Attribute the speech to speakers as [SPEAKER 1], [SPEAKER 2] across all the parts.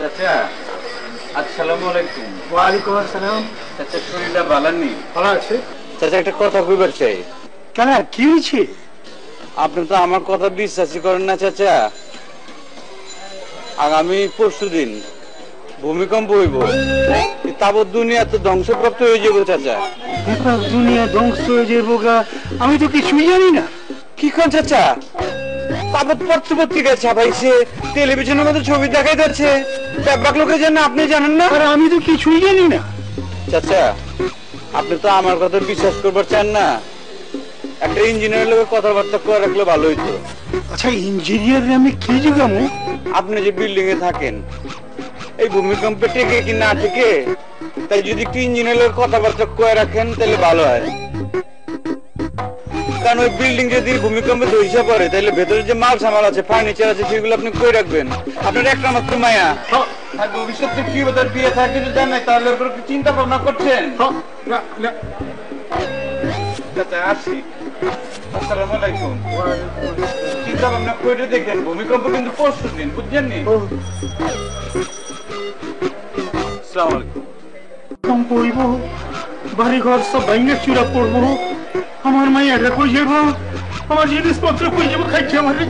[SPEAKER 1] চাচা আসসালামু আলাইকুম।
[SPEAKER 2] ওয়ালাইকুম আসসালাম।
[SPEAKER 1] চাচা শরীরটা ভালো নেই?
[SPEAKER 2] ভালো আছে
[SPEAKER 1] চাচা একটা কথা কইবার চাই।
[SPEAKER 2] কেন, কি হয়েছে?
[SPEAKER 1] আপনি তো আমার কথা বিশ্বাসই করেন না চাচা। আগামী পরশুদিন ভূমিকম্প হইব, তাবৎ দুনিয়া তো ধ্বংসপ্রাপ্ত হয়ে যাবো চাচা।
[SPEAKER 2] দুনিয়া ধ্বংস হয়ে যাবো গা? আমি তো কিছুই জানি না।
[SPEAKER 1] কি কোন চাচা? তাবৎ পত্রিকায় ছাপাইছে, টেলিভিশনের মধ্যে ছবি দেখাই যাচ্ছে, ব্যাপক লোকে জানেন, আপনি জানেন না?
[SPEAKER 2] আর আমি তো কিছুই জানি না।
[SPEAKER 1] চাচা আপনি তো আমার কথা বিশ্বাস করবার চান না। একটা ইঞ্জিনিয়ারের লোকের কথাবার্তা করে রাখলে ভালো হইতো।
[SPEAKER 2] আচ্ছা, ইঞ্জিনিয়ার আমি কি জিগামু?
[SPEAKER 1] আপনি যে বিল্ডিং এ থাকেন, এই ভূমিকম্পে টেকে কি না টেকে, তাই যদি একটু ইঞ্জিনিয়ারের কথাবার্তা করে রাখেন তাহলে ভালো হয়। কারণ ওই বিল্ডিং যদি ভূমিকম্পে ধসে পড়ে, তাহলে ভেতরে যে মাল সামাল আছে, ফার্নিচার আছে, সেগুলো আপনি করে রাখবেন। আপনার একটা মাত্র মায়া, আর ভবিষ্যতে কি তার বিয়ে থাকে যদি জানেন, তাহলে ওর কি চিন্তা ভাবনা করছেন? আসি, আসসালামু আলাইকুম। চিন্তা ভাবনা করে দেখেন, ভূমিকম্প কিন্তু পরশুদিন, বুঝছেন নি? আসসালামু আলাইকুম।
[SPEAKER 2] ভূমিকম্প হইব, বাড়ি ঘর সব ভাঙা চূড়া পড়বো, আমার মাইয়াটা কই যাবো, আমার জিনিসপত্র কই যাবো, খাইছে আমারে।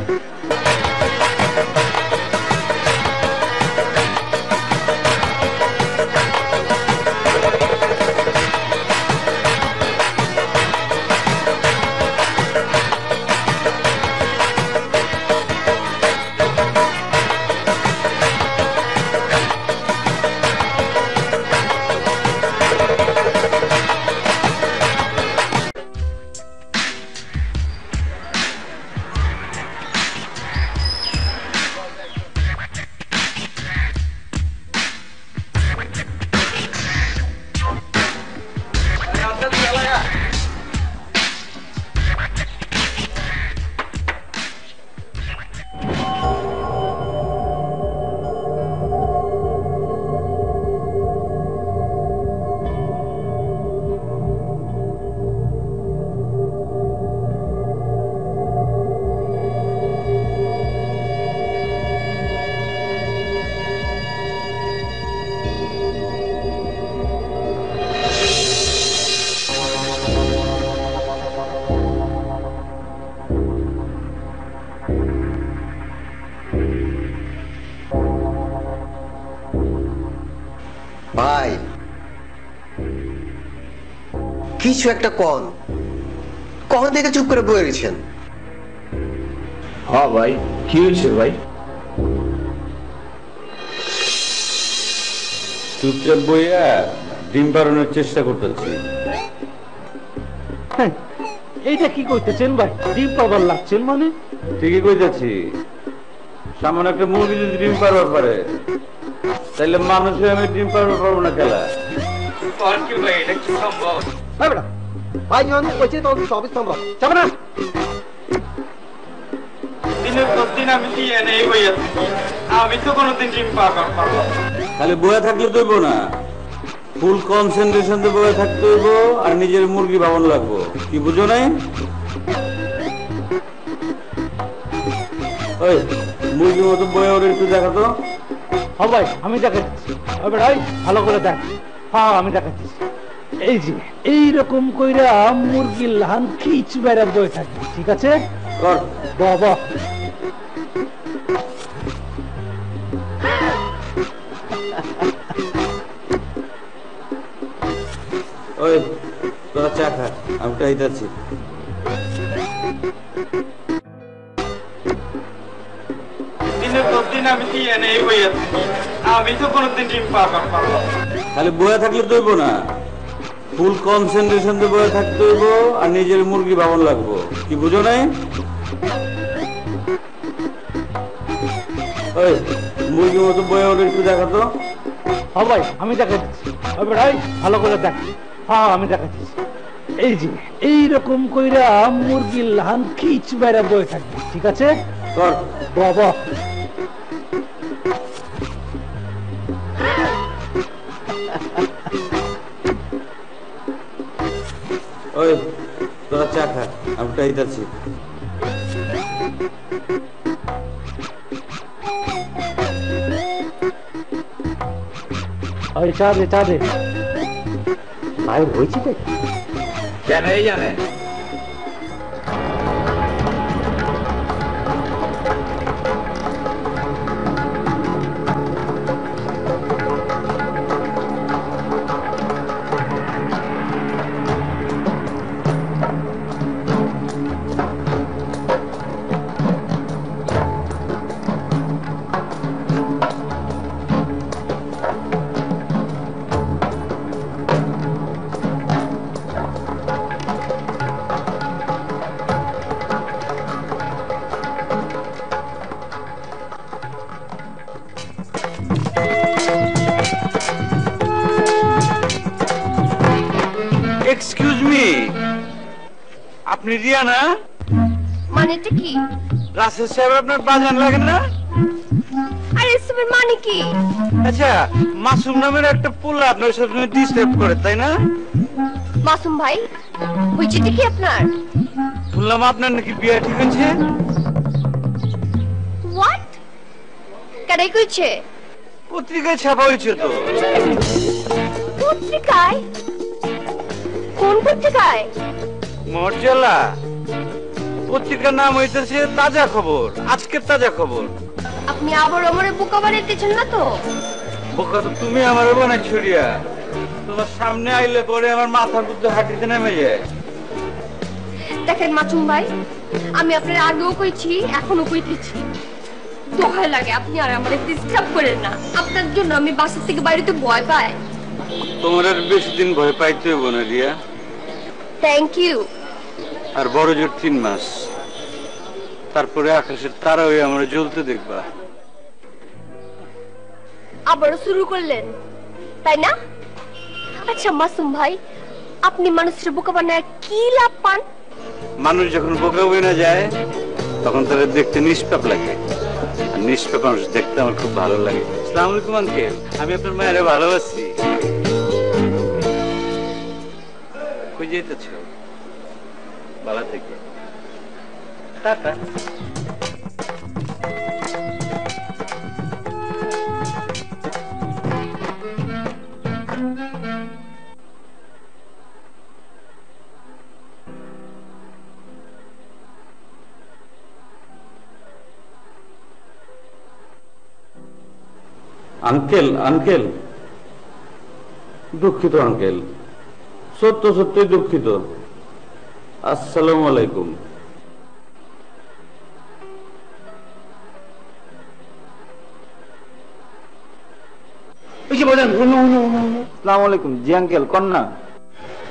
[SPEAKER 3] ভাই কিছু একটা কখন থেকে চুপ করে বয়ে গেছেন?
[SPEAKER 4] হ্যাঁ ভাই, কি হয়েছে ভাই?
[SPEAKER 1] চুপচাপ বইয়া ডিম পাড়ানোর চেষ্টা করতেছি।
[SPEAKER 2] এইটা কি কইতেছেন ভাই? ডিম পাবার লাগছেন মানে?
[SPEAKER 1] ঠিকই কইতেছি। সামান্য একটা মুরগি যদি ডিম পারবার পারে, তাহলে মানুষের আমি ডিম পারবার পারবো না খেলা।
[SPEAKER 3] ভাই যখন কইছে তখন সবই সম্ভব, যাবে না?
[SPEAKER 1] দিনের পর দিন আমি দিয়ে নেই বইয়া থাকি, আমি তো কোনোদিন ডিম পারবার পারবো না। খালি বইয়া থাকলে তো হইব না, ফুল কনসেন্ট্রেশন দিয়ে বইয়া থাকতে হইব, আর নিজের মুরগি ভাবন লাগবো। কি বুঝো নাই? ওই মুরগির মতো বইয়া ওর একটু দেখা তো।
[SPEAKER 2] হ্যাঁ ভাই, আমি দেখাচ্ছি। ভাই ভালো করে দেখ। হ্যাঁ, আমি দেখাচ্ছি। এই যে এইরকম কইরা মুরগির লাহান খিচ বেড়া বয়ে থাকবে, ঠিক আছে?
[SPEAKER 1] কর
[SPEAKER 2] বাবা,
[SPEAKER 1] ওই তোরা চা খা, আমি খাইতেছি। দিনের পর দিন আমি দিয়ে নেই বইয়া থাকি, আমি তো কোনোদিন ডিম পারবার পারবো না। খালি বইয়া থাকলে তো হইব না, ফুল কনসেন্ট্রেশন দিয়ে বইয়া থাকতে হইব, আর নিজের মুরগি ভাবন লাগবো। কি বুঝো নাই? ওই মুরগির মতো বইয়া ওর একটু দেখা তো।
[SPEAKER 2] হ্যাঁ ভাই, আমি দেখাচ্ছি। ভাই ভালো করে দেখ। হ্যাঁ, আমি দেখাচ্ছি। এই যে এইরকম কইরা মুরগির লাহান খিচ বেড়া বয়ে থাকবে, ঠিক আছে?
[SPEAKER 1] কর
[SPEAKER 2] বাবা,
[SPEAKER 1] ওই তোরা চা খা, আমি খাইতেছি।
[SPEAKER 2] ওই চা দে চা দে।
[SPEAKER 3] ভাই হয়েছে তো
[SPEAKER 1] কেন এই জানে এক্সকিউজ মি আপনি রিয়া না
[SPEAKER 4] মানেটা কি?
[SPEAKER 1] রাসেল সাহেব আপনার বাজান লাগে না
[SPEAKER 4] আরে এসবের মানে কি?
[SPEAKER 1] আচ্ছা মাসুম নামের একটা পোলা আপনার সবসময় ডিস্টার্ব করে তাই না
[SPEAKER 4] মাসুম ভাই হয়েছেটা কি আপনার?
[SPEAKER 1] শুনলাম আপনার নাকি বিয়ে ঠিক হয়েছে
[SPEAKER 4] হোয়াট? কারাই কইছে?
[SPEAKER 1] পত্রিকায় ছাপা হয়েছে তো
[SPEAKER 4] পত্রিকায়? কোন পত্রিকায়?
[SPEAKER 1] মর্যালা পত্রিকার নাম হইতেছে তাজা খবর আজকের তাজা খবর
[SPEAKER 4] আপনি আবার আমারে বোকা বানাইতেছেন না তো?
[SPEAKER 1] বোকা তো তুমি আমার বানাই ছড়িয়া তোমার সামনে আইলে পরে আমার মাথার মধ্যে হাঁটিতে নেমে যায়
[SPEAKER 4] দেখেন মাসুম ভাই আমি আপনার আগেও কইছি এখনো কইতেছি দোহাই লাগে আপনি আর আমারে ডিস্টার্ব করেন না আপনার জন্য আমি বাসা থেকে বাইরেতে ভয় পাই
[SPEAKER 1] তোমার আর বেশি দিন ভয় পাইতে হইব না রিয়া
[SPEAKER 4] থ্যাংক ইউ
[SPEAKER 1] আর বড় জোর 3 মাস তারপরে আকাশের তারা হয়ে আমরা জ্বলতে দেখবা
[SPEAKER 4] আবারও শুরু করলেন তাই না? আচ্ছা মাসুম ভাই আপনি মানুষের বোকা বানায় কি লাভ পান?
[SPEAKER 1] মানুষ যখন বোকা হয়ে না যায় তখন তাদের দেখতে নিষ্পাপ লাগে আর নিষ্পাপ মানুষ দেখতে আমার খুব ভালো লাগে আসসালামু আলাইকুম আঙ্কেল আমি আপনার মায়ের ভালোবাসি কই যাইতেছ ভালো থেকে টাটা আঙ্কেল আঙ্কেল দুঃখিত আঙ্কেল সত্য সত্যই দুঃখিত আসসালামু আলাইকুম আসসালামু আলাইকুম জি আঙ্কেল কন্যা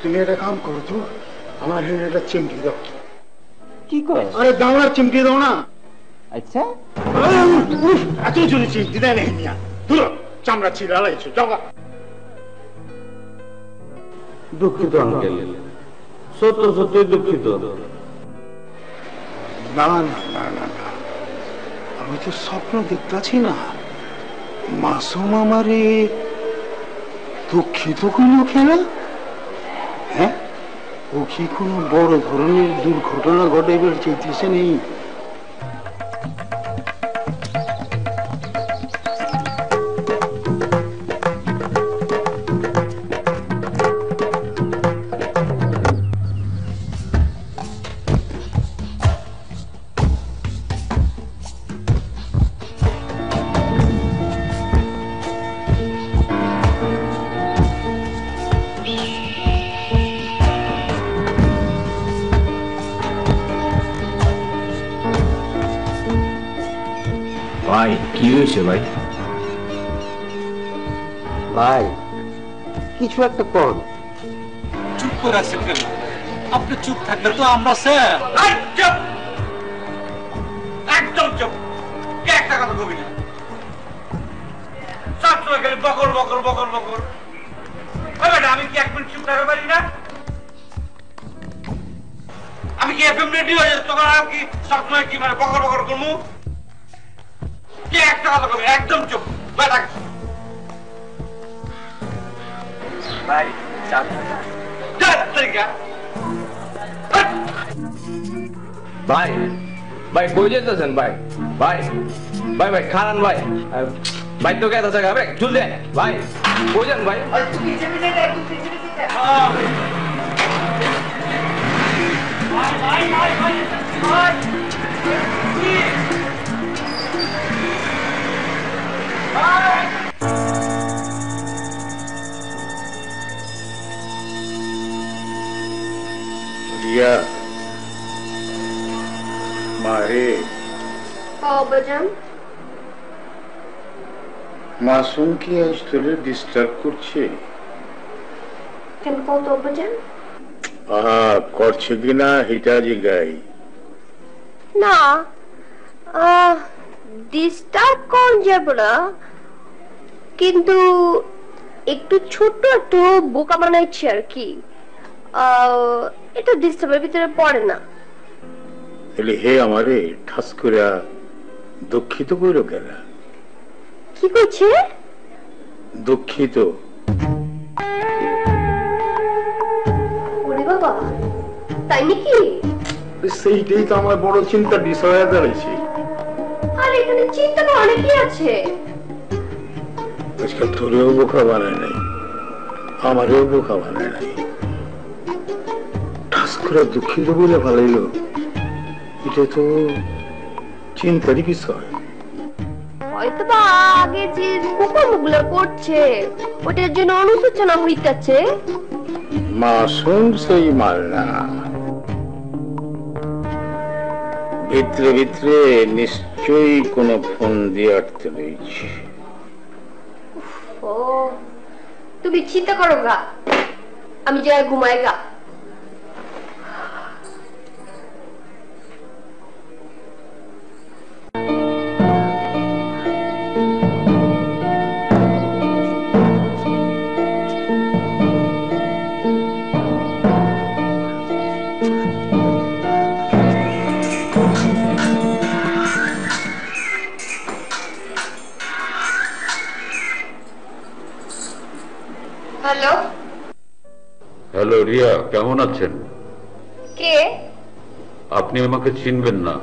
[SPEAKER 5] তুমি একটা কাম করো তো আমার হেনে একটা চিমটি দাও
[SPEAKER 1] কি কর
[SPEAKER 5] আরে দাওয়ার চিমটি দাও না
[SPEAKER 1] আচ্ছা
[SPEAKER 5] এত জোরে চিমটি দেয় না হিনিয়া ধরো চামড়া ছিঁড়ে আলাইছো যাও
[SPEAKER 1] দুঃখিত আঙ্কেল সত্য সত্যই দুঃখিত
[SPEAKER 5] না না না না না আমি তো স্বপ্ন দেখতেছি না মাসুম আমারে দুঃখিত কোনো খেলা হ্যাঁ ও কি কোনো বড় ধরনের দুর্ঘটনা ঘটাইবার চাইতেছে নেই
[SPEAKER 6] ভাই কি হয়েছে ভাই
[SPEAKER 3] ভাই কিছু একটা কর
[SPEAKER 1] চুপ করে আছেন কেন আপনি চুপ থাকলে তো আমরা স্যার চুপ একদম চুপ কে একটা কথা কবি না সব সময় খালি বকর বকর বকর বকর আমি কি 1 মিনিট চুপ থাকতে পারি না আমি কি এফএম রেডিও তখন আর কি সবসময় কি মানে বকর বকর করবো কে একটা কথা কবি একদম চুপ ভাই
[SPEAKER 6] ভাই ভাই কই যেতেছেন ভাই ভাই ভাই ভাই খারান ভাই ভাই তোকে এত জায়গা হবে চল দে ভাই বোঝেন ভাই
[SPEAKER 5] রিয়া মারে
[SPEAKER 4] বাজান
[SPEAKER 5] মাসুম কি আজ তোরে ডিস্টার্ব করছে?
[SPEAKER 4] কেন কত বাজান?
[SPEAKER 5] করছে কিনা এটা জিগাই।
[SPEAKER 4] না ডিস্টার্ব কোন যাব না, কিন্তু একটু ছোট্ট একটু বোকা বানাইছি আর কি। এটা ডিস্টার্বের ভিতরে পড়ে না।
[SPEAKER 5] তাহলে হে আমারে ঠাস করে দুঃখিত কইল কেন?
[SPEAKER 4] কি করছে?
[SPEAKER 5] দুঃখিত।
[SPEAKER 4] ওরে বাবা, তাই নাকি?
[SPEAKER 5] সেইটাই তো আমার বড় চিন্তার বিষয় হয়ে দাঁড়াইছে।
[SPEAKER 4] আর এখানে চিন্তা না অনেকই আছে।
[SPEAKER 5] আজকাল তোরেও বোকা বানায় নাই, আমারেও বোকা বানায় নাই। ঠাস করে দুঃখিত বলে ভালাইলো, এটা তো চিন্তারই বিষয়।
[SPEAKER 4] হয়তো বা আগে যে কুকুরগুলো করছে ওটার জন্য অনুশোচনা হইতাছে।
[SPEAKER 5] মাসুম সেই মাল না, ভিতরে ভিতরে নিশ্চয়ই কোনো ফোন দিয়ে আটতে রয়েছে।
[SPEAKER 4] ও তুমি চিন্তা করো গা, আমি যাই ঘুমাই গা। হ্যালো
[SPEAKER 1] হ্যালো রিয়া, কেমন আছেন?
[SPEAKER 4] কে?
[SPEAKER 1] আপনি আমাকে চিনবেন না।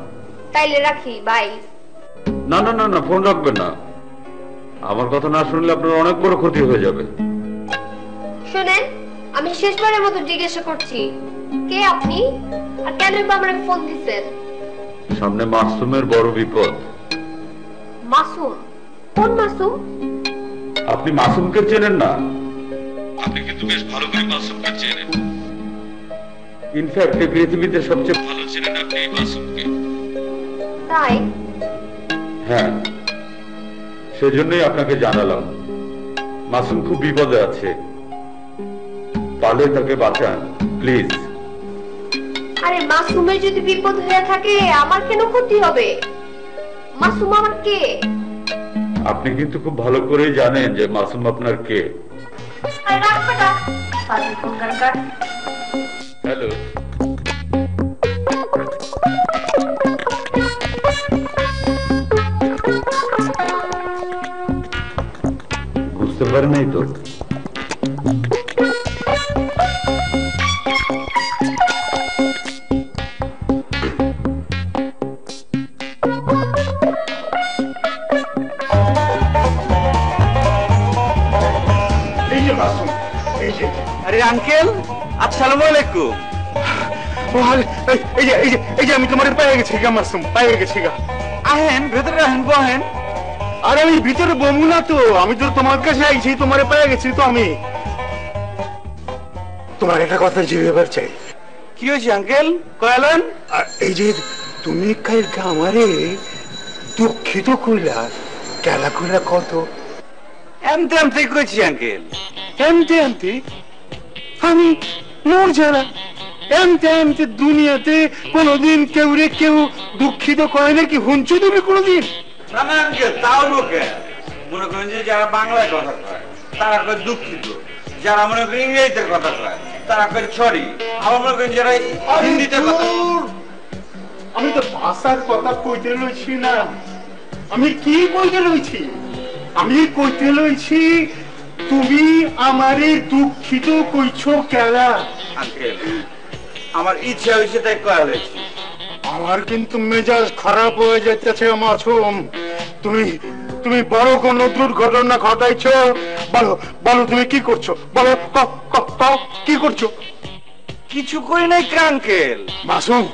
[SPEAKER 4] তাইলে রাখি, বাই।
[SPEAKER 1] না না না না, ফোন রাখবেন না। আমার কথা না শুনলে আপনার অনেক বড় ক্ষতি হয়ে যাবে।
[SPEAKER 4] শুনেন, আমি শেষবারের মতো জিজ্ঞাসা করছি, কে আপনি আর কেন আমার ফোন দিছেন?
[SPEAKER 1] সামনে মাসুমের বড় বিপদ।
[SPEAKER 4] মাসুম? কোন মাসুম?
[SPEAKER 1] আপনি মাসুমকে চেনেন না? আপনি কিন্তু বেশ ভালো করে মাসুমকে চেনেন। ইনফ্যাক্ট এই পৃথিবীতে সবচেয়ে ভালো চেনেন আপনি এই মাসুমকে।
[SPEAKER 4] তাই?
[SPEAKER 1] হ্যাঁ, সেজন্যই আপনাকে জানালাম। মাসুম খুব বিপদে আছে, পারলে তাকে বাঁচান প্লিজ।
[SPEAKER 4] আরে মাসুমের যদি বিপদ হয়ে থাকে আমার কেন ক্ষতি হবে? মাসুম আমার কে?
[SPEAKER 1] আপনি কিন্তু খুব ভালো করেই জানেন যে মাসুম আপনার কে।
[SPEAKER 4] আরে রাখবে না, পাশে ফোন কার।
[SPEAKER 1] হ্যালো, বুঝতে পারেন নাই তো?
[SPEAKER 2] আরে আঙ্কেল, আসসালামু আলাইকুম।
[SPEAKER 5] এই যে আমি তোমার পেয়ে গেছি গা মাসুম, পেয়ে গেছি গা।
[SPEAKER 2] আহেন ভেতরে, আহেন বহেন।
[SPEAKER 5] আরে আমি ভিতরে বমু না তো, আমি তো তোমার কাছে আইছি, তোমারে পেয়ে গেছি তো আমি। তোমার একটা কথা জিজ্ঞেস চাই।
[SPEAKER 2] কি হয়েছে আঙ্কেল, কয়ালেন?
[SPEAKER 5] এই যে তুমি কালকে আমারে দুঃখিত কইলা, কেলা কইলা কত?
[SPEAKER 2] এমতে এমতে কইছি আঙ্কেল।
[SPEAKER 5] এমতে এমতে? আমি মোর যারা এমতে এমতে দুনিয়াতে কোনদিন কেউ রে কেউ দুঃখিত করে নাকি শুনছো তুমি কোনদিন?
[SPEAKER 1] না না আঙ্কেল, তাও লোকে মনে করেন যে যারা বাংলায় কথা কয় তারা কয় দুঃখিত, যারা মনে করেন ইংরেজিতে কথা কয় তারা কয় সরি, আবার মনে করেন যারা হিন্দিতে কথা কয়।
[SPEAKER 5] আমি তো ভাষার কথা কইতে লইছি না, আমি কি কইতে লইছি? আমি কইতে লইছি তুমি আমারে দুঃখিত কইছো কেলা?
[SPEAKER 1] আঙ্কেল, আমার ইচ্ছা হয়েছে তাই কয়া হয়েছে।
[SPEAKER 5] আমার কিন্তু মেজাজ খারাপ হয়ে যাইতেছে মাসুম। তুমি তুমি বড় কোনো দুর্ঘটনা ঘটাইছো? বলো বলো, তুমি কি করছো? বলো, কি করছো?
[SPEAKER 1] কিছু করি নাই আঙ্কেল।
[SPEAKER 5] মাসুম,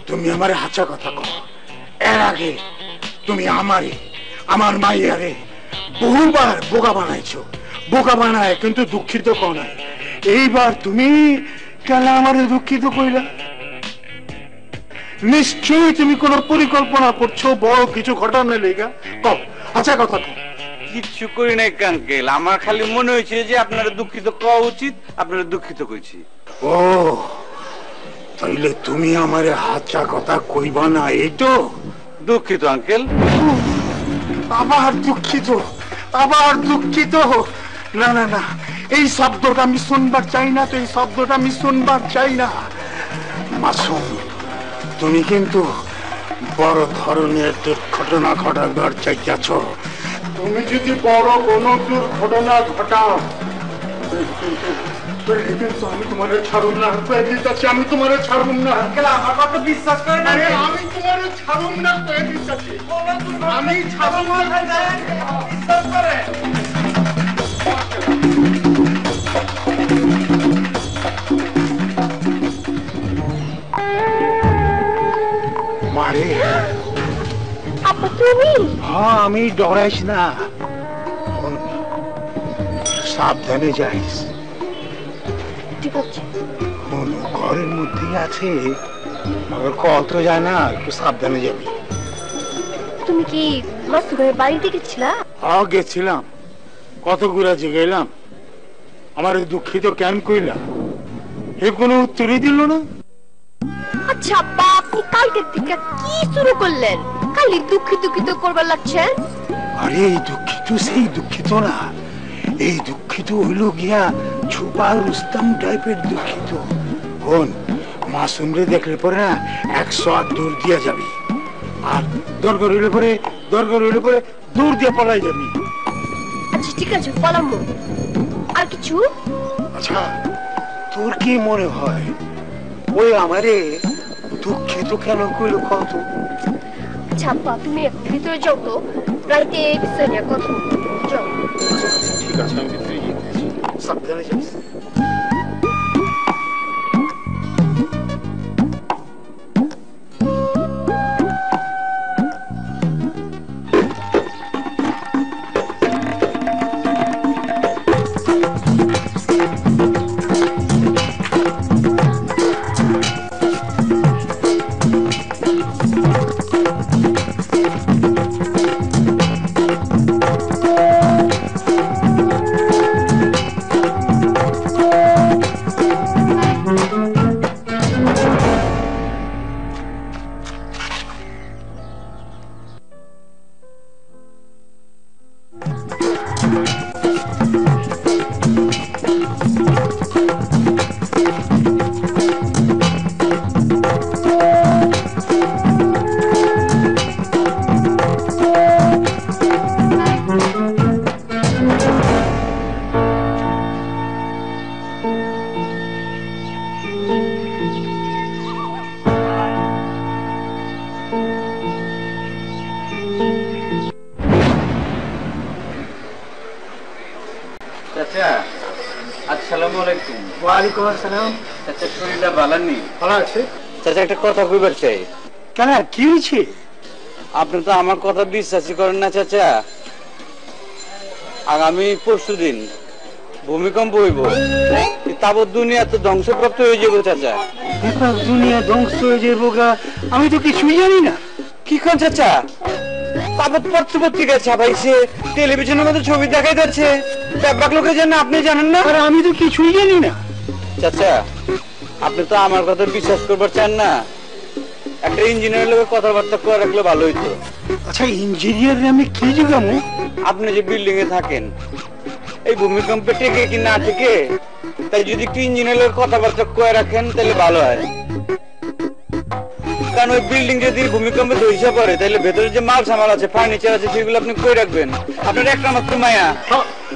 [SPEAKER 5] তুমি আমার হাঁচা কথা কও। এর আগে তুমি আমার মাইয়ারে বহুবার বোকা বানাইছো। বোকা বানায় কিন্তু দুঃখিত কও নাই। এইবার তুমি কেন আমার দুঃখিত কইলা? নিশ্চয়ই তুমি কোন পরিকল্পনা করছো বড় কিছু ঘটনা লেগা। কও, আচ্ছা কথা কও।
[SPEAKER 1] কিচ্ছু করি নাই আঙ্কেল, আমার খালি মনে হয়েছে যে আপনারা দুঃখিত কওয়া উচিত, আপনারা দুঃখিত কইছি।
[SPEAKER 5] ও তাইলে তুমি আমার হাঁচা কথা কইবা না, এই তো?
[SPEAKER 1] দুঃখিত আঙ্কেল।
[SPEAKER 5] আবার দুঃখিত, আবার দুঃখিত। না না না, এই শব্দটা আমি শুনবার চাই না, তো এই শব্দটা আমি শুনবার চাই না। মাসুম, তুমি কিন্তু বড় ধরনের দুর্ঘটনা ঘটাবার চাইতেছ। তুমি যদি বড় কোনো দুর্ঘটনা ঘটাও কিন্তু আমি তোমার ছাড়ুন না। আমি তোমার ছাড়ুন না।
[SPEAKER 1] আমার কথা বিশ্বাস করেন না?
[SPEAKER 5] আমি তোমার ছাড়ুন না, আমি ছাড়ুন না।
[SPEAKER 1] বিশ্বাস করেন।
[SPEAKER 5] মারে,
[SPEAKER 4] আপা তুমি?
[SPEAKER 5] হ্যাঁ, আমি ডরাইস না, সাবধানে যাইস।
[SPEAKER 4] ঠিক আছে।
[SPEAKER 5] ঘরের মধ্যেই আছে, মগর কল তো যায় না, একটু সাবধানে যাবি।
[SPEAKER 4] তুমি কি মাসুম ভাইয়ের বাড়িতে গেছিলা?
[SPEAKER 5] হ্যাঁ গেছিলাম, কত ঘুরা গেলাম। আমার দুঃখিত কেন কইলা? এ কোনো উত্তরই দিল না।
[SPEAKER 4] আচ্ছা আব্বা, আপনি কালকের থেকে কি শুরু করলেন? খালি দুঃখিত করবার লাগছেন।
[SPEAKER 5] আরে এই দুঃখিত সেই দুঃখিত না, এই দুঃখিত হইল গিয়া ছুপা রুস্তাম টাইপের দুঃখিত। কোন মাসুমরে দেখলে পরে না 108 দূর দিয়া যাবি, আর দরকার হইলে পরে দূর দিয়ে পলাই যাবি।
[SPEAKER 4] আচ্ছা ঠিক আছে, পালামো। আর কিছু?
[SPEAKER 5] আচ্ছা, তোর কি মনে হয় ওই আমারে দুঃখিত কেন কইল কত?
[SPEAKER 4] আচ্ছা আব্বা, তুমি এখন ভিতরে যাও তো, রাইতে এই বিষয় নিয়ে কথা বলবো। যাও।
[SPEAKER 5] ঠিক আছে, আমি ভিতরে যেতেছি, সাবধানে যাস।
[SPEAKER 1] চাচা, আসসালামু আলাইকুম।
[SPEAKER 5] ওয়ালাইকুম আসসালাম।
[SPEAKER 1] চাচা, শরীরটা ভালো নেই?
[SPEAKER 5] ভালো আছে।
[SPEAKER 1] চাচা, একটা কথা কইবার চাই।
[SPEAKER 5] কেন, কি হয়েছে?
[SPEAKER 1] আপনি তো আমার কথা বিশ্বাসই করেন না চাচা। আগামী পরশুদিন ভূমিকম্প হইব, তাবৎ দুনিয়া তো ধ্বংসপ্রাপ্ত হয়ে যাবো চাচা।
[SPEAKER 5] দুনিয়া ধ্বংস হয়ে যাবো গা? আমি তো কিছুই জানি না।
[SPEAKER 1] কি কোন চাচা? তাবৎ পত্র পত্রিকা ছাপাইছে, টেলিভিশনের মধ্যে ছবি দেখাই যাচ্ছে, ব্যাপক লোকের জন্য আপনি জানেন না?
[SPEAKER 5] আরে আমি তো কিছুই জানি না।
[SPEAKER 1] চাচা, আপনি তো আমার কথা বিশ্বাস করবার চান না। একটা ইঞ্জিনিয়ারের লোকের কথাবার্তা করে রাখলে ভালো হইতো।
[SPEAKER 5] আচ্ছা, ইঞ্জিনিয়ার আমি কি জিগামু?
[SPEAKER 1] আপনি যে বিল্ডিং এ থাকেন, এই ভূমিকম্পে টেকে কি না টেকে, তাই যদি একটু ইঞ্জিনিয়ারের কথাবার্তা করে রাখেন তাহলে ভালো হয়। কারণ ওই বিল্ডিং যদি ভূমিকম্পে ধসে পড়ে, তাহলে ভেতরে যে মাল সামাল আছে, ফার্নিচার আছে, সেগুলো আপনি কই রাখবেন? আপনার একটা মাত্র মায়া,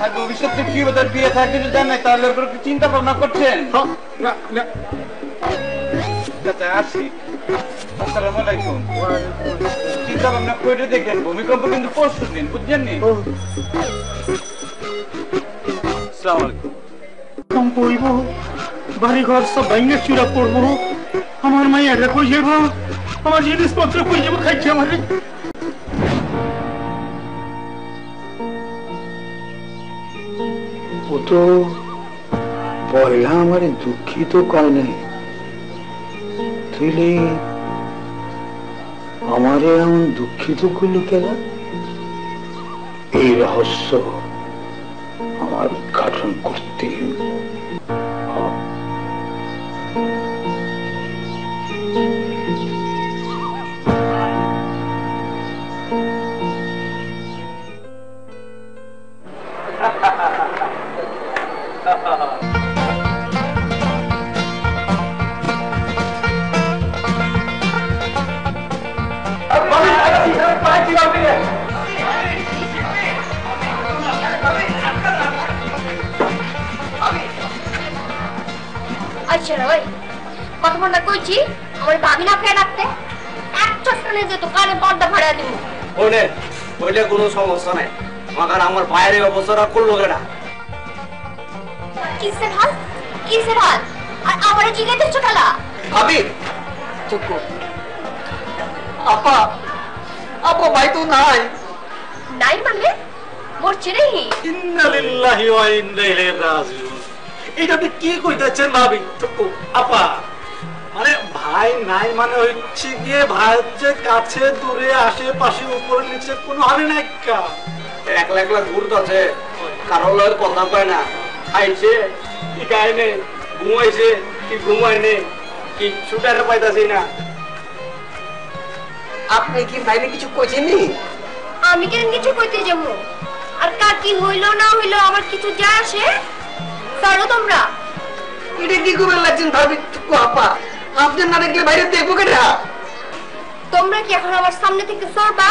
[SPEAKER 1] আর ভবিষ্যতে কি তার বিয়ে থাকে যদি জানেন, তাহলে ওপর কি চিন্তা ভাবনা করছেন?
[SPEAKER 5] না না,
[SPEAKER 1] আসি। আসসালামু আলাইকুম। চিন্তা ভাবনা করে দেখেন, ভূমিকম্প কিন্তু পরশু দিন, বুঝছেন নি? আসসালামু আলাইকুম।
[SPEAKER 5] কম পড়ব, বাড়ি ঘর সব ভাঙে চূড়া পড়বো, আমার মাইয়াটা কই যাব, আমার জিনিসপত্র কই যাব, খাইছে আমারে।
[SPEAKER 2] ও তো পয়লা আমারে দুঃখিত কয় নাই, তুইলে আমারে এমন দুঃখিত করলি কেন? এই রহস্য আমার উদ্ঘাটন করতে
[SPEAKER 4] আচ্ছা ভাই, কথা কইছি আমার ভাবি না ফের রাখতে এক চটকানে যে তো কানে পর্দা ফাড়া দিব।
[SPEAKER 6] ওনে ওইটা কোনো সমস্যা নাই, মাগার আমার বাইরে অবসরা করলো কেনা।
[SPEAKER 4] কিসের হাল কিসের হাল, আর আমারে জিগাইতে ছোটালা
[SPEAKER 6] ভাবি চুপ কর। আপা আপা ভাই তো নাই।
[SPEAKER 4] নাই মানে মরছে রে?
[SPEAKER 5] ইন্না লিল্লাহি ওয়া ইন্না ইলাইহি রাজিউন। এটা আপনি কি কইতাছেন ভাবি? আপা মানে ভাই নাই মানে হচ্ছে গিয়ে ভাই যে কাছে দূরে আশেপাশে উপরে নিচে কোনো হানি নাই কা।
[SPEAKER 6] একলা একলা ঘুরতেছে, কারোর লগে কথা কয় না, খাইছে কি খায় নেই, ঘুমাইছে কি ঘুমায় নেই, কি ছুটারে পাইতাছি না।
[SPEAKER 3] আপনি কি বাইরে কিছু কইছেননি?
[SPEAKER 4] আমি কেন কিছু কইতে যাবো? আর কার কি হইলো না হইলো আমার কিছু যায় আসে? ছাড়ো তোমরা।
[SPEAKER 3] এটা কি করে লাগছেন ভাবি? আপা আপনি না দেখলে বাইরে দেখবো কেটা?
[SPEAKER 4] তোমরা কি এখন আমার সামনে থেকে সরবা?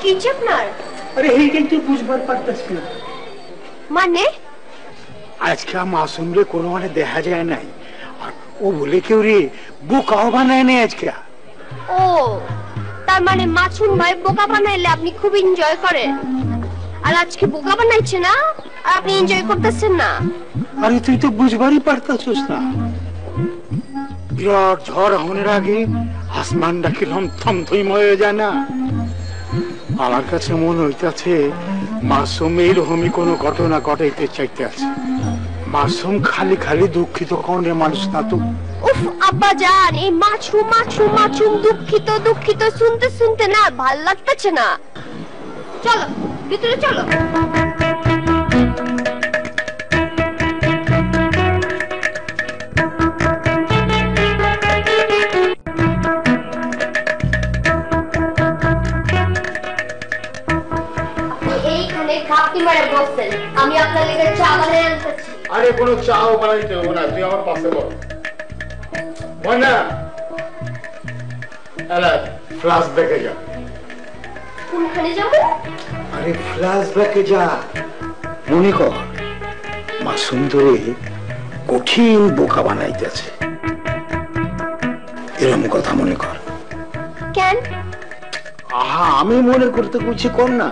[SPEAKER 4] কি আপনার?
[SPEAKER 5] আরে এইটাই তো বুঝবার পারতেছি না।
[SPEAKER 4] মানে
[SPEAKER 5] আজকে মাসুম রে কোনো মানে দেখা যায় নাই, আর ও বলে কেউ রে বোকাও বানায় নাই আজকে।
[SPEAKER 4] ও তার মানে মাসুম ভাই বোকা বানাইলে আপনি খুব এনজয় করেন, আর আজকে বোকা বানাইছে না আর আপনি এনজয় করতেছেন না?
[SPEAKER 5] আরে তুই তো বুঝবারই পারতাছিস না। বিরাট ঝড় হওয়ার আগে আসমানটা কিরকম থমথম হয়ে যায় না? আমার কাছে মনে হইতেছে মাসুম এইরকমই কোনো ঘটনা ঘটাইতে চাইতে আছে। মাসুম খালি খালি দুঃখিত কনে মানুষ না তো।
[SPEAKER 4] উফ আব্বা জান, এই মাছুম মাছুম মাছুম দুঃখিত দুঃখিত শুনতে শুনতে না ভাল লাগতেছে না। চলো ভিতরে চলো। এইখানে খাপটি মারে বসছেন, আমি আপনার লেগে চা বানিয়ে আনতেছি।
[SPEAKER 5] আরে কোনো চাও বানাইতে হবে না, তুই আমার পাশে বল। ময়না ফ্লাশ ব্যাকে যা।
[SPEAKER 4] কোনখানে যাবো?
[SPEAKER 5] আরে ফ্লাশ ব্যাকে যা, মনে কর মা সুন্দরী কঠিন বোকা বানাইতেছে, এরকম কথা মনে কর।
[SPEAKER 4] কেন?
[SPEAKER 5] আহা, আমি মনে করতে বলছি, কর না।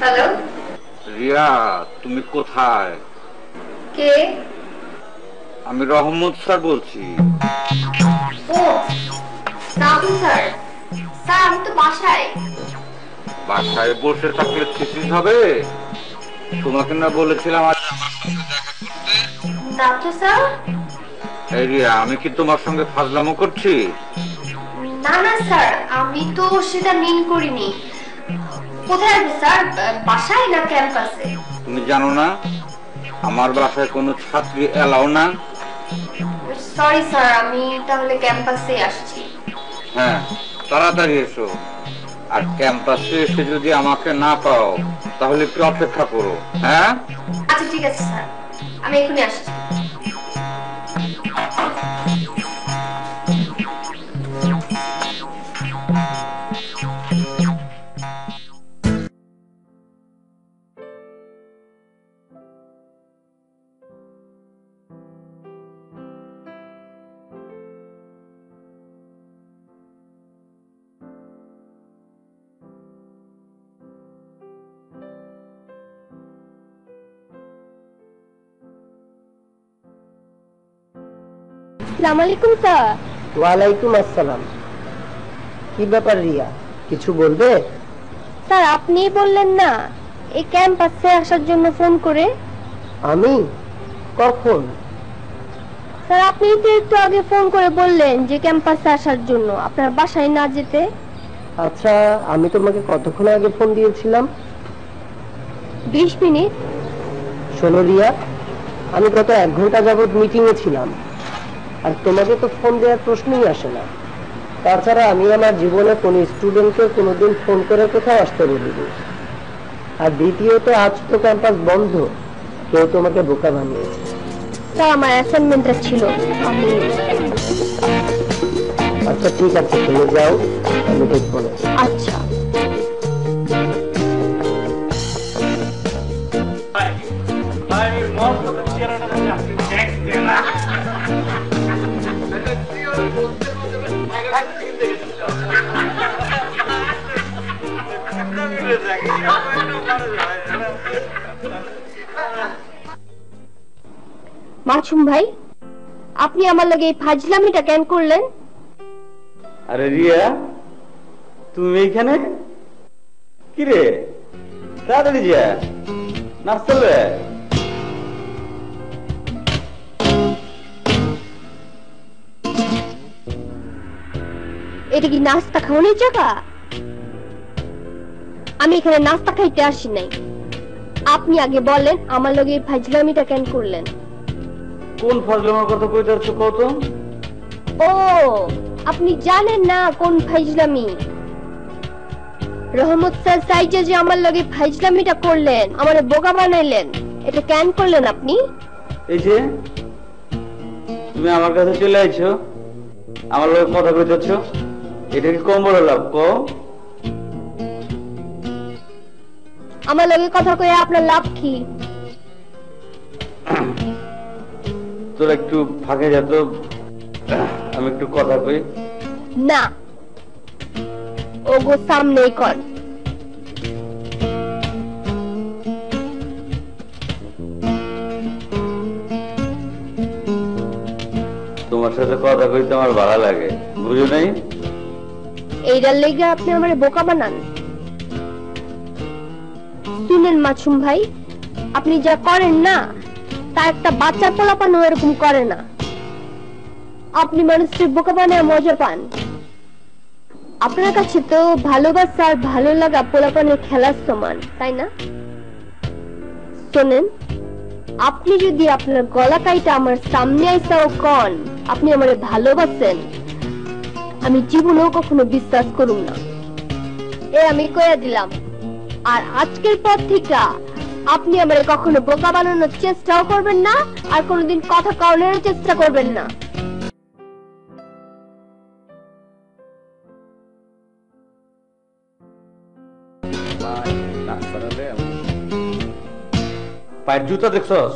[SPEAKER 4] হ্যালো,
[SPEAKER 1] রিয়া, তুমি কোথায়?
[SPEAKER 4] কে?
[SPEAKER 1] আমি রহমত স্যার বলছি।
[SPEAKER 4] ও রাহুল স্যার। স্যার আমি তো বাসায়।
[SPEAKER 1] বাসায় বসে থাকলে থিসিস হবে? তোমাকে না বলেছিলাম আজ আমার সঙ্গে দেখা করতে?
[SPEAKER 4] না তো স্যার।
[SPEAKER 1] এই রিয়া, আমি কি তোমার সঙ্গে ফাজলামো করছি?
[SPEAKER 4] না না স্যার, আমি তো সেটা মিন করিনি। কোথায় আছে স্যার? বাসায় না ক্যাম্পাসে?
[SPEAKER 1] তুমি জানো না আমার বাসায় কোনো ছাত্রী এলাও না?
[SPEAKER 4] সরি স্যার, আমি তাহলে ক্যাম্পাসে আসছি।
[SPEAKER 1] হ্যাঁ, তাড়াতাড়ি এসো। আর ক্যাম্পাসে এসে যদি আমাকে না পাও তাহলে একটু অপেক্ষা করো। হ্যাঁ
[SPEAKER 4] আচ্ছা ঠিক আছে স্যার, আমি এখনই আসছি। আসসালামু আলাইকুম স্যার।
[SPEAKER 3] ওয়ালাইকুম আসসালাম। কি ব্যাপার রিয়া, কিছু বলবে?
[SPEAKER 4] স্যার আপনি বললেন না এই ক্যাম্পাসে আসার জন্য ফোন করে?
[SPEAKER 3] আমি? কখন?
[SPEAKER 4] স্যার আপনি তো একটু আগে ফোন করে বললেন যে ক্যাম্পাসে আসার জন্য, আপনার বাসায় না যেতে।
[SPEAKER 3] আচ্ছা, আমি তোমাকে কতক্ষণ আগে ফোন দিয়েছিলাম?
[SPEAKER 4] 20 মিনিট।
[SPEAKER 3] শোনো রিয়া, আমি গত 1 ঘন্টা যাবত মিটিংয়ে ছিলাম, আর তোমাকে তো ফোন দেওয়ার প্রশ্নই আসে না। তাছাড়া আমি আমার জীবনে কোনো স্টুডেন্টকে কোনোদিন ফোন করে কোথাও আসতে বলিনি। আর দ্বিতীয়ত, আজ তো ক্যাম্পাস বন্ধ, কেউ তোমাকে বোকা বানিয়েছে।
[SPEAKER 4] স্যার আমার অ্যাসাইনমেন্টটা ছিল।
[SPEAKER 3] আচ্ছা ঠিক আছে, তুমি যাও, আমি দেখবো না।
[SPEAKER 4] আচ্ছা। মাসুম ভাই, আপনি আমার লগে এই ফাজলামিটা কেন করলেন?
[SPEAKER 1] আরে রিয়া, তুমি এইখানে? কি রে, তাড়াতাড়ি যা, নাস্তা লে।
[SPEAKER 4] এটা কি নাস্তা খাওয়ানোর জায়গা? আমি এখানে নাস্তা খাইতে আসি নাই। আপনি আগে বলেন আমার লগে এই ফাজলামিটা কেন করলেন?
[SPEAKER 1] কোন ফাজলামার কথা কইতে যাচ্ছ কত?
[SPEAKER 4] ও আপনি জানেন না কোন ফাজলামি? রহমত স্যার সাইজে যে আমার লগে ফাজলামিটা করলেন, আমারে বোকা বানাইলেন, এটা কেন করলেন আপনি?
[SPEAKER 1] এই যে তুমি আমার কাছে চলে আইছো, আমার লগে কথা কইতে যাচ্ছ, এটা কি কম বড় লাভ? কো
[SPEAKER 4] আমার লগে কথা কয়ে আপনার লাভ কি?
[SPEAKER 1] তোর একটু ফাঁকে যা তো, আমি একটু কথা কই।
[SPEAKER 4] না, ওগো সামনেই কর।
[SPEAKER 1] তোমার সাথে কথা কইতে আমার ভালো লাগে, বুঝো নাই?
[SPEAKER 4] এইটার লেগে আপনি আমারে বোকা বানান? শুনেন মাসুম ভাই, আপনি যা করেন না তা একটা বাচ্চা পোলাপানও এরকম করে না। আপনি মানুষের বোকা বানায় মজা পান। আপনার কাছে তো ভালোবাসা আর ভালো লাগা পোলাপানের খেলার সমান, তাই না? শোনেন, আপনি যদি আপনার গলা কাইটা আমার সামনে আইসাও কন আপনি আমারে ভালোবাসেন, আমি জীবনেও কখনো বিশ্বাস করুম না। আমি কইয়া দিলাম। আর আজকের পর থেকে আপনি আমারে কখনো বোকা বানানোর চেষ্টাও করবেন না, আর কোনোদিন কথা কাউনের চেষ্টা করবেন না।
[SPEAKER 1] পায়ের জুতা দেখছস?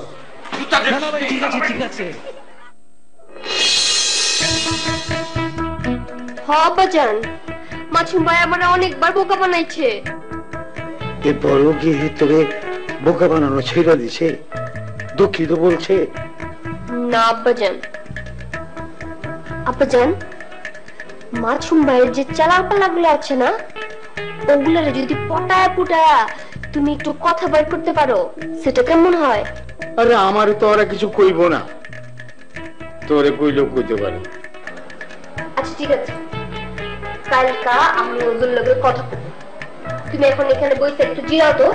[SPEAKER 2] ঠিক আছে
[SPEAKER 4] বাজান, মাছুম ভাই আমার অনেকবার বোকা বানাইছে।
[SPEAKER 5] এরপরও কি তোকে বোকা বানানো ছেড়ে দিছে? দুঃখিত বলছে
[SPEAKER 4] না আব্বাজান। আব্বাজান, মাছুম ভাইয়ের যে চালাপালা গুলো আছে না, ওগুলারে যদি পটায় পুটায় তুমি একটু কথা বের করতে পারো, সেটা কেমন হয়?
[SPEAKER 5] আরে আমার তো ওরা কিছু কইব না, তোরে কইলেও কইতে পারে।
[SPEAKER 4] আচ্ছা ঠিক আছে, কালকা আমি ওদের লগে কথা বলবো। তুমি এখন এখানে বসে একটু জিরাও তো।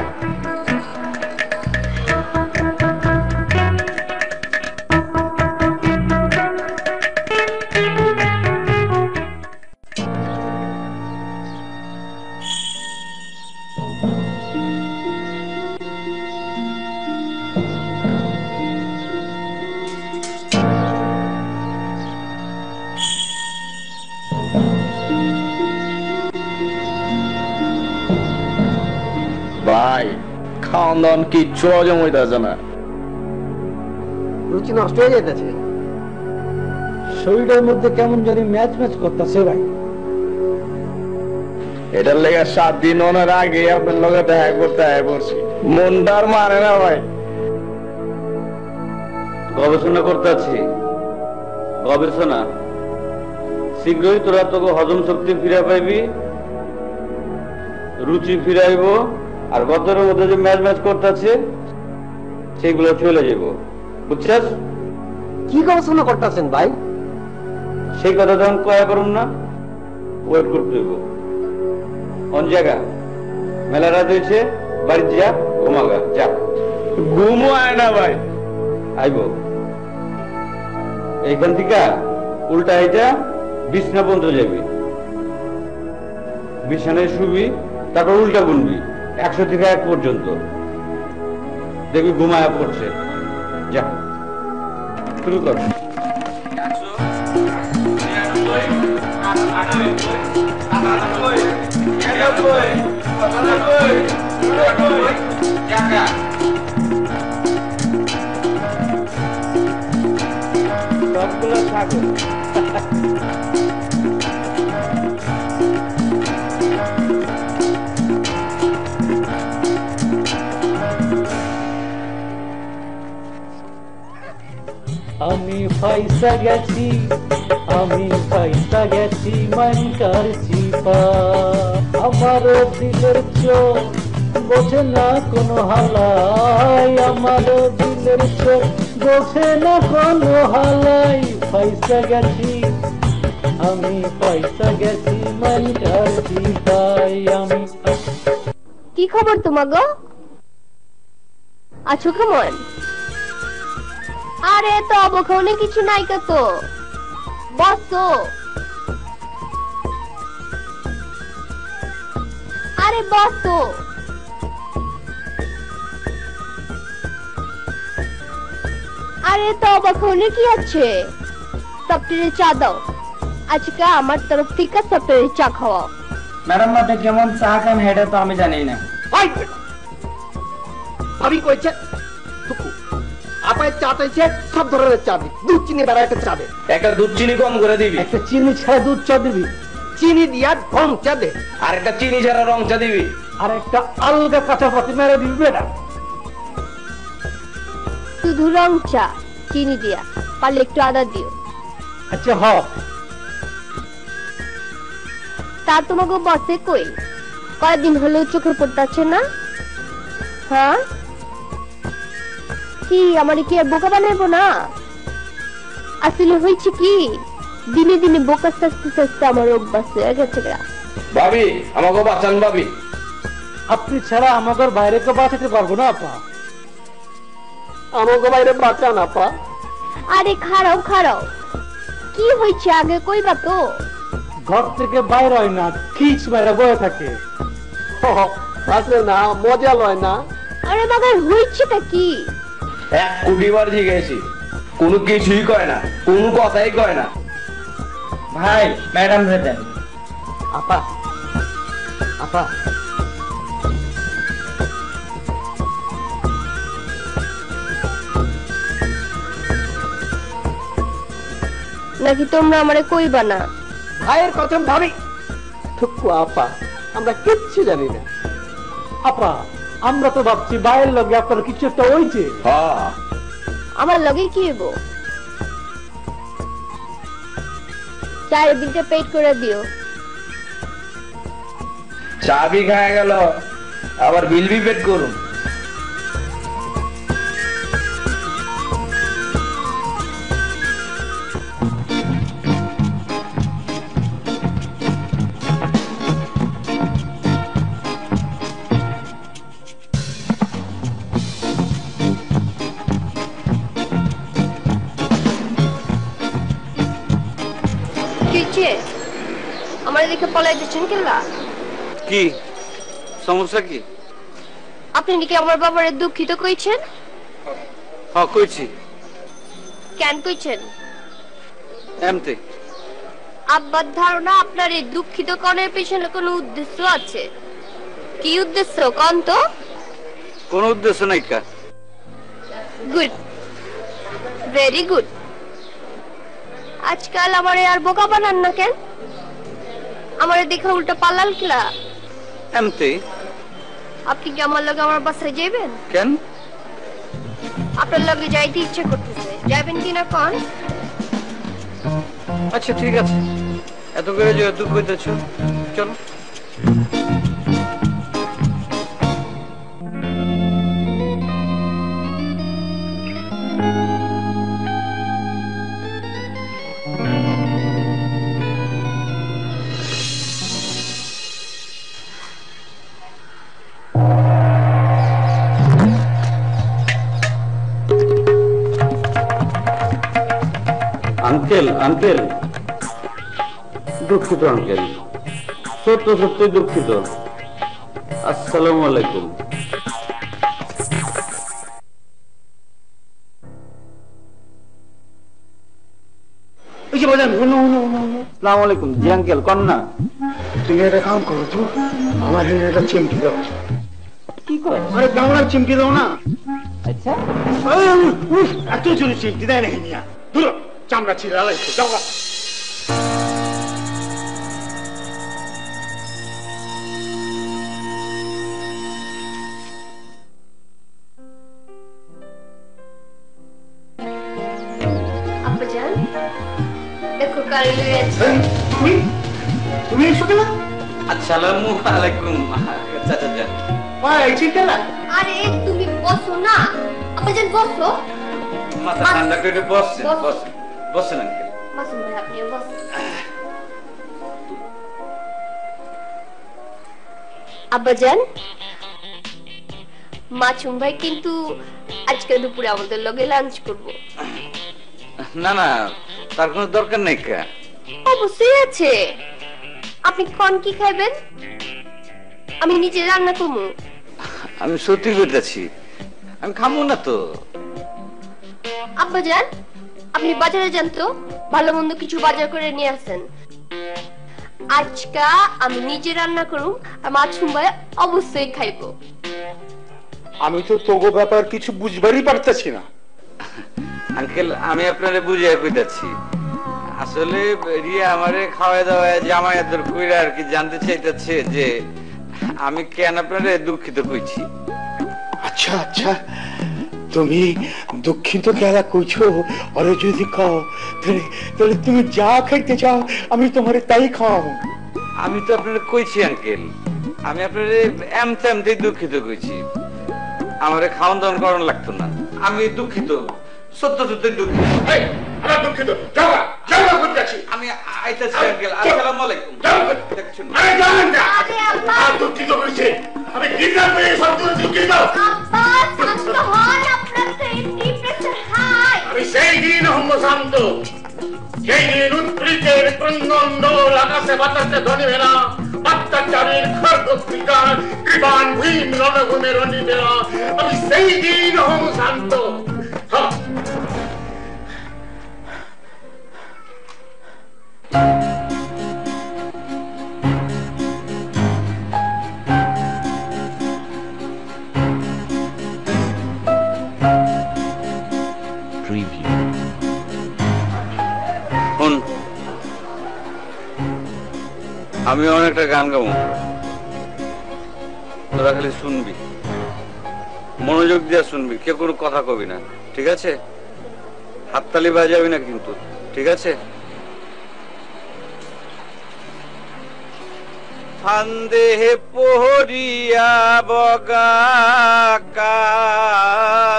[SPEAKER 6] ভাই খাওয়ান দাওয়ান কিচ্ছু হজম হইতেছে না,
[SPEAKER 3] রুচি নষ্ট হয়ে যেতেছে।
[SPEAKER 2] শরীরের মধ্যে কেমন জানি ম্যাচ ম্যাচ করতেছে ভাই।
[SPEAKER 6] এটার লেগে 7 দিন ওনার আগে আপনার লগে দেখা করতে পড়ছি, মনটা আর মানে না ভাই।
[SPEAKER 1] গবেষণা করতে আছি, গবেষণা। শীঘ্রই তোরা তোকে হজম শক্তি ফিরে পাইবি, রুচি ফিরাইব, আর গতরের মধ্যে যে ম্যাচ ম্যাচ করতে আছে সেগুলো চলে যাব, বুঝছিস?
[SPEAKER 3] কি গবেষণা করতেছেন ভাই?
[SPEAKER 1] সেই কথা যখন কয়া করুম না, ওয়েট করতে হইব। কোন জায়গা? মেলা রাত হয়েছে, বাড়িতে যা, ঘুমাগা যা।
[SPEAKER 6] ঘুমও আয় না ভাই।
[SPEAKER 1] আইব এইখান থেকে উল্টা এটা বিছনা পর্যন্ত যাবি, বিছানায় শুবি, তারপর উল্টা গুনবি 100 থেকে 1 পর্যন্ত, দেখবি ঘুমায়া পড়ছে। যা শুরু কর।
[SPEAKER 2] সবগুলো থাকো। আমি পয়সা গেছি, আমি পয়সা গেছি, মন করছি আমার দিলের চোখ বোঝে না কোনো হালাই, আমার দিলের চোখ বোঝে না কোনো হালাই। পয়সা গেছি, আমি পয়সা গেছি, মন করছি পাই। আমি
[SPEAKER 4] কি খবর তোমার গো? আছো কেমন? আরে তো অবখানে কিছু নাই কত, বসো। আরে বসো। আরে তো অবখানে কি আছে? সপ্তাহে চা দাও, আজকে আমার তরফ থেকে সপ্তাহে চা খাওয়াও।
[SPEAKER 6] ম্যাডাম আপনি কেমন চা খান হেডে তো আমি জানি না।
[SPEAKER 3] আমি কইছে আপায় চা চাইছে, সব ধরনের চা দিই, দুধ চিনি বেড়া একটা চা দে।
[SPEAKER 6] একটা দুধ চিনি কম করে দিবি,
[SPEAKER 2] একটা চিনি ছাড়া দুধ চা দিবি,
[SPEAKER 3] চিনি দিয়া রং চা দে,
[SPEAKER 6] আর একটা চিনি ছাড়া রং চা দিবি,
[SPEAKER 2] আর একটা আলগা কাঁচা পাতি মেরে দিবি না।
[SPEAKER 4] শুধু রং চা, চিনি দিয়া, পারলে একটু আদা দিও।
[SPEAKER 2] আচ্ছা হ।
[SPEAKER 4] তা তোমাকে বসে কই? কয়েকদিন হলেও চোখে পড়তেছে না? হ্যাঁ কি আমার কি আর বোকা বানাইবো না? আসলে হয়েছে কি, দিনে দিনে বোকা সাজতে সাজতে আমার অভ্যাস হয়ে গেছে।
[SPEAKER 6] ভাবি আমাকে বাঁচান ভাবি।
[SPEAKER 2] আপনি ছাড়া আমাদের বাইরে কেউ বাঁচাতে পারবো না আপা।
[SPEAKER 3] আমাকে বাইরে বাঁচান আপা।
[SPEAKER 4] আরে খারাও খারাও, কি হয়েছে আগে কইবা তো।
[SPEAKER 2] ঘর থেকে বাইরে হয় না, খিচ মেরে বয়ে থাকে।
[SPEAKER 3] আছে না, মজা লয় না।
[SPEAKER 4] আরে মাগার হয়েছেটা কি?
[SPEAKER 6] 1 কোটি বার জিজ্ঞেসি, কোনো কিছুই কয় না, কোনো কথাই কয় না। ভাই ম্যাডাম রে দেন।
[SPEAKER 3] আপা আপা
[SPEAKER 4] নাকি তোমরা আমারে কইবা না?
[SPEAKER 3] ভাইয়ের কথা ভাবি। থুকু আপা, আমরা কিচ্ছু জানি না।
[SPEAKER 2] আপা আমরা তো ভাবছি বাইরের লগে আপনার কিছু একটা হয়েছে।
[SPEAKER 6] হ্যাঁ
[SPEAKER 4] আমার লগে কি হইব? চায়ের বিলটা পেড করে দিও।
[SPEAKER 6] চাবি খায় গেল, আবার বিল বি পেড করুন।
[SPEAKER 4] আমার দেখে পলাই দিচ্ছেন কেলা?
[SPEAKER 1] কি সমস্যা কি?
[SPEAKER 4] আপনি নাকি আমার বাবারে দুঃখিত কইছেন?
[SPEAKER 1] হ্যাঁ কইছি।
[SPEAKER 4] কেন কইছেন?
[SPEAKER 1] এমতে
[SPEAKER 4] আব্বার ধারণা আপনার এই দুঃখিত কনের পেছনে কোনো উদ্দেশ্য আছে। কি উদ্দেশ্য কোন তো?
[SPEAKER 1] কোনো উদ্দেশ্য নাই কা।
[SPEAKER 4] Good, very good. আজকাল আমার আর বোকা বানান না কেন? আমার দেখে উল্টা পাল্লাল কিলা?
[SPEAKER 1] এমতে।
[SPEAKER 4] আপনি কি আমার লগে আমার বাসায় যাইবেন?
[SPEAKER 1] কেন?
[SPEAKER 4] আপনার লগে যাইতে ইচ্ছা করতেছে, যাবেন কিনা কোন?
[SPEAKER 1] আচ্ছা ঠিক আছে, এত করে যেহেতু কইতেছ চলো। আঙ্কেল আঙ্কেল, দুঃখিত আঙ্কেল, সত্য সত্যি দুঃখিত। আসসালামু আলাইকুম। আসসালামু আলাইকুম। জি আঙ্কেল কন না।
[SPEAKER 5] তুমি একটা কাম করো তো, আমার হেনে একটা চিমটি দাও।
[SPEAKER 2] কি করে?
[SPEAKER 5] আরে গামলার চিমটি দাও না।
[SPEAKER 2] আচ্ছা
[SPEAKER 5] এত জোরে চিমটি দেয় না হিনিয়া, ধরো চামড়া ছিঁড়ে আলাইছো, যাও গা।
[SPEAKER 4] আব্বাজান দেখো কারে লয়ে আছে।
[SPEAKER 5] তুমি তুমি এসো কেন?
[SPEAKER 1] আসসালামু আলাইকুম চাচা যান।
[SPEAKER 5] এই চিন্তা না।
[SPEAKER 4] আরে তুমি বসো না আব্বাজান, বসো।
[SPEAKER 1] মাথা ঠান্ডা করে বসছেন, বসেন বসেন আঙ্কেল।
[SPEAKER 4] মাসুম ভাই আপনিও বসুন। আব্বাজান, মাসুম ভাই কিন্তু আজকে দুপুরে আমাদের লগে লাঞ্চ করব।
[SPEAKER 1] না না, তার কোনো দরকার নেই কা।
[SPEAKER 4] অবশ্যই আছে। আপনি কোন কি খাবেন? আমি নিজে রান্না করবো।
[SPEAKER 1] আমি সত্যি বলতেছি, আমি খামু না তো।
[SPEAKER 4] আব্বাজান আপনি বাজারে যান তো, ভালো মন্দ কিছু বাজার করে নিয়ে আসেন। আজকা আমি নিজে রান্না করুম আর মাসুম ভাই অবশ্যই খাইবো।
[SPEAKER 5] আমি তো তোগো ব্যাপার কিছু বুঝবারই পারতেছি না।
[SPEAKER 1] আঙ্কেল আমি আপনারে বুঝিয়ে কইতাছি, আসলে রিয়া আমারে খাওয়া দাওয়া জামায়াতের কইরা আর কি জানতে চাইতেছে যে আমি কেন আপনারে দুঃখিত কইছি।
[SPEAKER 5] আচ্ছা আচ্ছা, তুমি দুঃখিত কেলা কইছো, আরে যদি খাও তাহলে তুমি যা খাইতে চাও আমি তোমারে তাই খাওয়াবো।
[SPEAKER 1] আমি তো আপনারে কইছি আঙ্কেল, আমি আপনারে এমতেই দুঃখিত কইছি। আমারে খাওয়ান দাওয়ান করানো লাগতো না। আমি দুঃখিত, সত্য সত্যি দুঃখিত।
[SPEAKER 5] আমি দুঃখিত, যাও যাও করতেছি।
[SPEAKER 1] আমি আইতাছি আঙ্কেল। আসসালামু আলাইকুম। দেখছেন
[SPEAKER 5] আরে জানেন না,
[SPEAKER 4] আরে আব্বা,
[SPEAKER 5] আর দুঃখিত কইছে। আমি গিটার পেয়ে সব দুঃখিত।
[SPEAKER 4] আব্বা শান্ত হন, আপনার তো এমনি
[SPEAKER 5] সেই দিন হম শান্ত, সেই দিন উৎপীড়িতের ক্রন্দন আকাশে বাতাসে ধ্বনিবে না, অত্যাচারের খড়গোত্রিকার কৃপান ভীম রণভূমের অনিবে না। আমি সেই দিন হম শান্ত।
[SPEAKER 1] আমি অনেকটা গান গাবো, তোরা খালি শুনবি, মনোযোগ দিয়ে শুনবি, কেউ কোনো কথা কবি না, ঠিক আছে? হাততালি বাজাবি না কিন্তু, ঠিক আছে? ফান্দে পহরিয়া বগা কান্দেরে,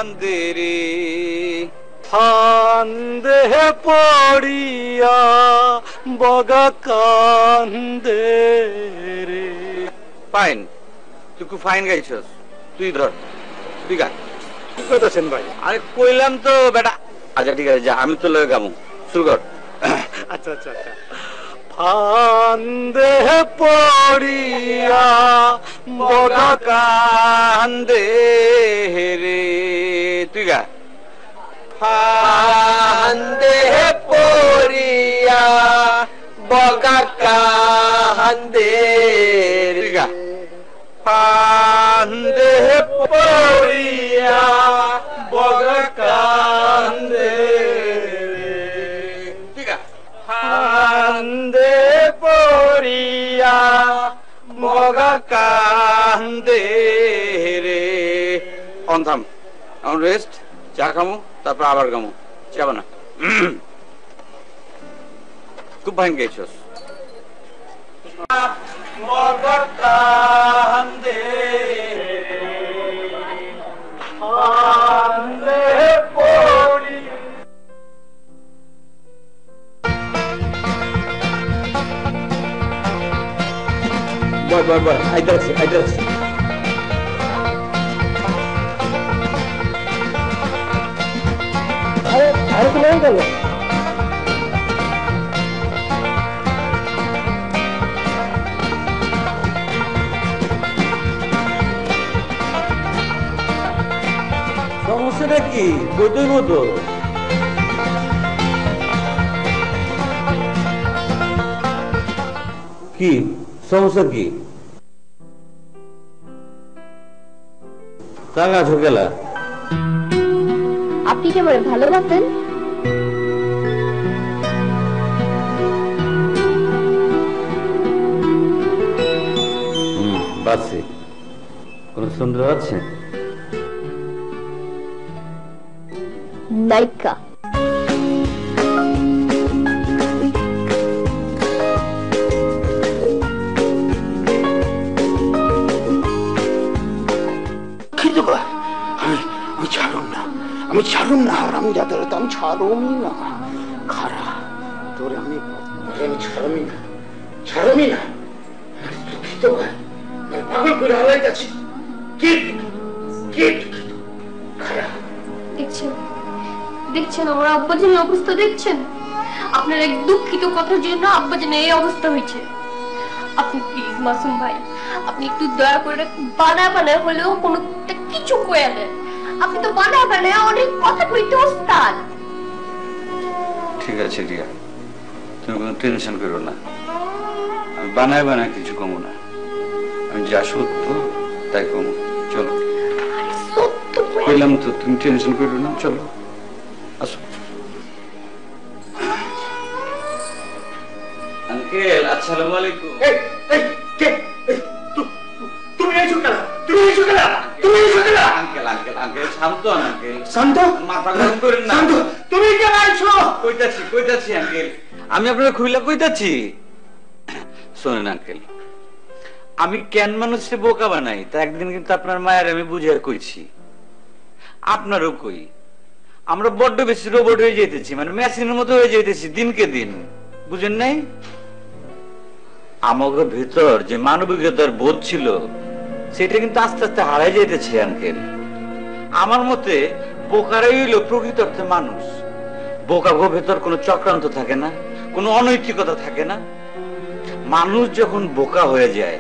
[SPEAKER 1] ফান্দে পড়িয়া বগা কান্দে রে। ফাইন, তুই খুব ফাইন গাইছস, তুই ধর, তুই গা। কি কইতাছেন ভাই? আরে কইলাম তো বেটা। আচ্ছা ঠিক আছে, যা, আমি তো লয়ে গামু, শুরু কর।
[SPEAKER 5] আচ্ছা আচ্ছা আচ্ছা। ফান্দে পড়িয়া
[SPEAKER 1] বগা কান্দে রে, তুই গা। ফান্দে পড়িয়া বগা কান্দে রে, গা। ফান্দে পড়িয়া বগা কান্দে রে, তুই গা। ফান্দে পড়িয়া বগা কান্দে রে। অন থাম, অন রেস্ট, চা খামো, তারপর আবার গামো, যাবে না। খুব ভাইন গেছস। বয় বয় বয়, আইতাছি আইতাছি।
[SPEAKER 3] আরে তো নাই গেল।
[SPEAKER 1] সমস্যাটা কি? বইতেই মতো কি সমস্যা? কি টাকা ঢোকেলা?
[SPEAKER 4] আপনি কি আমার ভালোবাসেন?
[SPEAKER 1] বাসে কোন সুন্দর আছে?
[SPEAKER 4] নায়িকা।
[SPEAKER 5] আমি ছাড়ুম না, আর আমি যাদের আমি ছাড়ুমই না। খারা তোরে আমি ছাড়ুমই না, ছাড়ুমই না। দুঃখিত পাগল করে হারাই যাচ্ছি। খারা
[SPEAKER 4] দেখছেন, দেখছেন আমার আব্বাজানের অবস্থা দেখছেন? আপনার এক দুঃখিত কথার জন্য আব্বাজানের এই অবস্থা হয়েছে। আপনি প্লিজ মাসুম ভাই, আপনি একটু দয়া করে বানায় বানায় হলেও কোনো কিছু কয়ে দেন। আপনি তো বানায় বানায় অনেক কথা কইতে ওস্তাদ।
[SPEAKER 1] ঠিক আছে রিয়া, তুমি কোনো টেনশন করো না, আমি বানায় বানায় কিছু কমো না, আমি যা সত্য তাই কমো। চলো, কইলাম তো, তুমি টেনশন করো না, চলো আসো। আঙ্কেল আসসালামু আলাইকুম।
[SPEAKER 5] তুমি এসো কেন? তুমি এসো কেন? তুমি এসো কেন?
[SPEAKER 1] আঙ্কেল আঙ্কেল আঙ্কেল শান্ত হন আঙ্কেল,
[SPEAKER 5] শান্ত,
[SPEAKER 1] মাথা গরম করেন না।
[SPEAKER 5] শান্ত, তুমি কেন আইছো?
[SPEAKER 1] কইতাছি আঙ্কেল, আমি আপনাকে খুইলা কইতাছি। শোনেন আঙ্কেল, আমি কেন মানুষকে বোকা বানাই তা একদিন কিন্তু আপনার মায়ের আমি বুঝাই কইছি, আপনারও কই। আমরা বড্ড বেশি রোবট হয়ে যেতেছি, মানে মেশিনের মতো হয়ে যেতেছি দিনকে দিন, বুঝেন নাই? আমাদের ভেতর যে মানবিকতার বোধ ছিল সেটা কিন্তু আস্তে আস্তে হারাই যেতেছে আঙ্কেল। আমার মতে বোকারাই হইল প্রকৃত অর্থে মানুষ, বোকা গো ভেতর কোনো চক্রান্ত থাকে না, কোনো অনৈতিকতা থাকে না। মানুষ যখন বোকা হয়ে যায়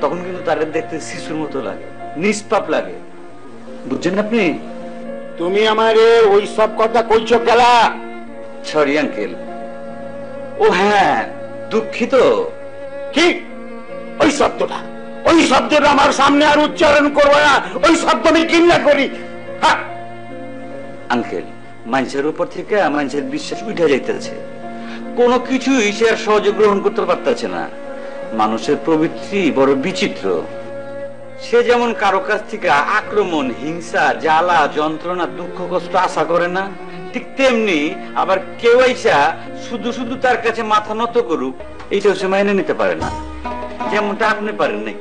[SPEAKER 1] তখন কিন্তু তাদের দেখতে শিশুর মতো লাগে, নিষ্পাপ লাগে। বুঝছেন আপনি?
[SPEAKER 5] তুমি আমারে ওই সব কথা কইছো গেলা?
[SPEAKER 1] Sorry uncle. ও হ্যাঁ, দুঃখিত।
[SPEAKER 5] কি ওই শব্দটা আমার সামনে আর উচ্চারণ করবো না। ওই শব্দ আমি ঘৃণা করি। হ্যাঁ
[SPEAKER 1] আঙ্কেল, মানুষের উপর থেকে মানুষের বিশ্বাস উঠে যাইতেছে, কোনো কিছুই সে আর সহজে গ্রহণ করতে পারতেছে না। মানুষের প্রবৃত্তি বড় বিচিত্র। সে যেমন কারো কাছ থেকে আক্রমণ, হিংসা, জ্বালা, যন্ত্রণা, দুঃখ কষ্ট আশা করে না, ঠিক তেমনি আবার কেউ আইসা শুধু শুধু তার কাছে মাথা নত করুক এইটাও সে মাইনে নিতে পারে না, যেমনটা আপনি পারেন নাই।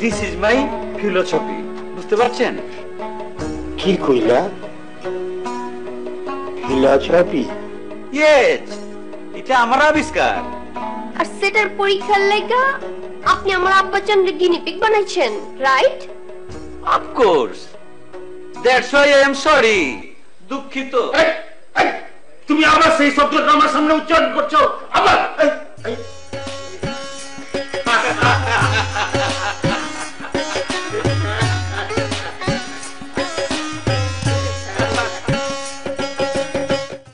[SPEAKER 1] This is my philosophy. বুঝতে পারছেন?
[SPEAKER 5] কি কইলা? ফিলোসফি?
[SPEAKER 1] ইয়েস, এটা আমার আবিষ্কার।
[SPEAKER 4] আর সেটার পরীক্ষার লাগা আপনি আমার আব্বাজানকে গিনিপিগ বানাইছেন, right?
[SPEAKER 1] Of course, that's why I am sorry. দুঃখিত।
[SPEAKER 5] তুমি আবার সেই শব্দটা আমার সামনে উচ্চারণ করছো। আবার